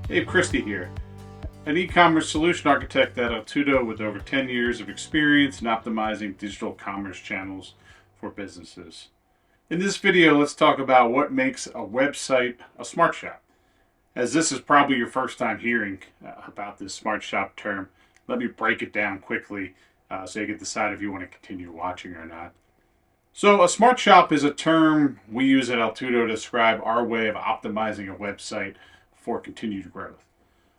Dave Christie here, an e-commerce solution architect at Altudo with over 10 years of experience in optimizing digital commerce channels for businesses. In this video, let's talk about what makes a website a smart shop. As this is probably your first time hearing about this smart shop term, let me break it down quickly so you can decide if you want to continue watching or not. So a smart shop is a term we use at Altudo to describe our way of optimizing a website for continued growth.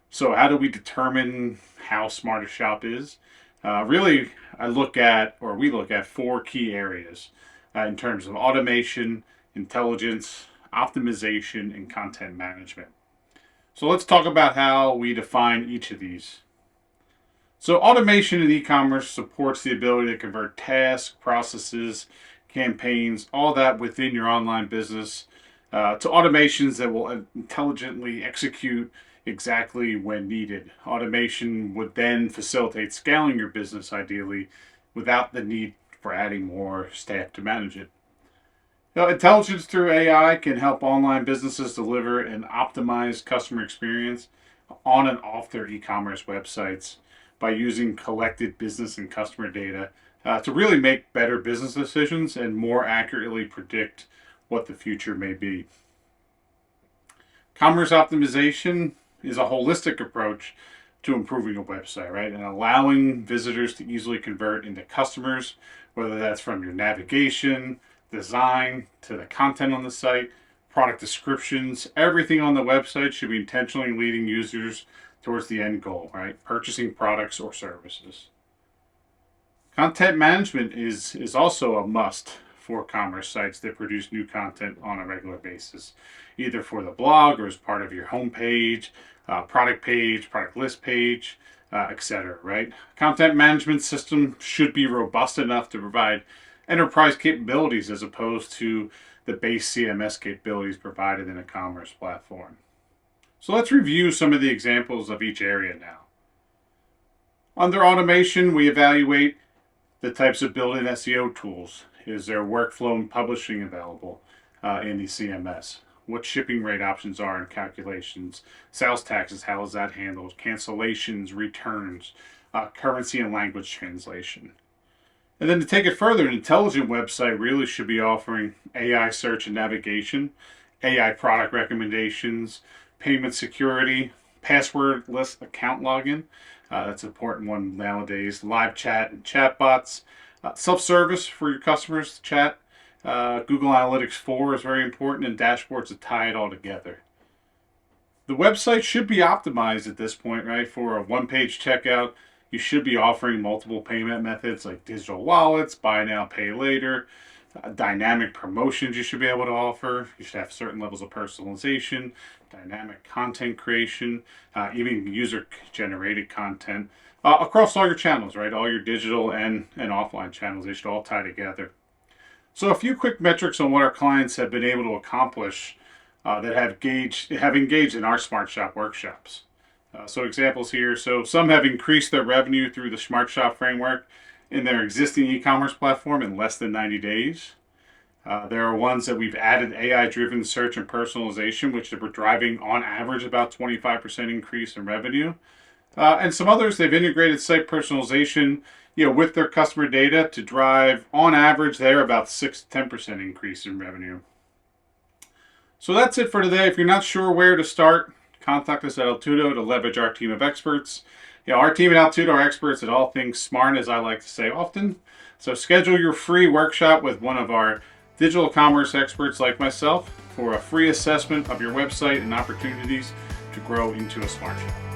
So how do we determine how smart a shop is? We look at four key areas in terms of automation, intelligence, optimization, and content management. So let's talk about how we define each of these. So automation in e-commerce supports the ability to convert tasks, processes, campaigns, all that within your online business to automations that will intelligently execute exactly when needed. Automation would then facilitate scaling your business ideally without the need for adding more staff to manage it. Now, intelligence through AI can help online businesses deliver an optimized customer experience on and off their e-commerce websites by using collected business and customer data to really make better business decisions and more accurately predict what the future may be. Commerce optimization is a holistic approach to improving a website, right? And allowing visitors to easily convert into customers, whether that's from your navigation, design, to the content on the site, product descriptions. Everything on the website should be intentionally leading users towards the end goal, right? Purchasing products or services. Content management is also a must for commerce sites that produce new content on a regular basis, either for the blog or as part of your homepage, product list page, etc. Right? Content management system should be robust enough to provide enterprise capabilities as opposed to the base CMS capabilities provided in a commerce platform. So let's review some of the examples of each area now. Under automation, we evaluate the types of built-in SEO tools. Is there workflow and publishing available in the CMS? What shipping rate options are and calculations? Sales taxes, how is that handled? Cancellations, returns, currency and language translation. And then to take it further, an intelligent website really should be offering AI search and navigation, AI product recommendations, payment security, passwordless account login. That's an important one nowadays. Live chat and chatbots. Self-service for your customers to chat. Google Analytics 4 is very important, and dashboards to tie it all together. The website should be optimized at this point, right? For a one-page checkout, you should be offering multiple payment methods like digital wallets, buy now, pay later, dynamic promotions you should be able to offer. You should have certain levels of personalization, dynamic content creation, even user-generated content across all your channels, right? All your digital and offline channels, they should all tie together. So a few quick metrics on what our clients have been able to accomplish that have engaged in our Smart Shop workshops. So examples here. So some have increased their revenue through the Smart Shop framework in their existing e-commerce platform in less than 90 days. There are ones that we've added AI-driven search and personalization, which we're driving on average about 25% increase in revenue. And some others, they've integrated site personalization, with their customer data to drive, on average, they're about 6 to 10% increase in revenue. So that's it for today. If you're not sure where to start, contact us at Altudo to leverage our team of experts. Our team at Altudo are experts at all things smart, as I like to say often. So schedule your free workshop with one of our digital commerce experts like myself for a free assessment of your website and opportunities to grow into a smart shop.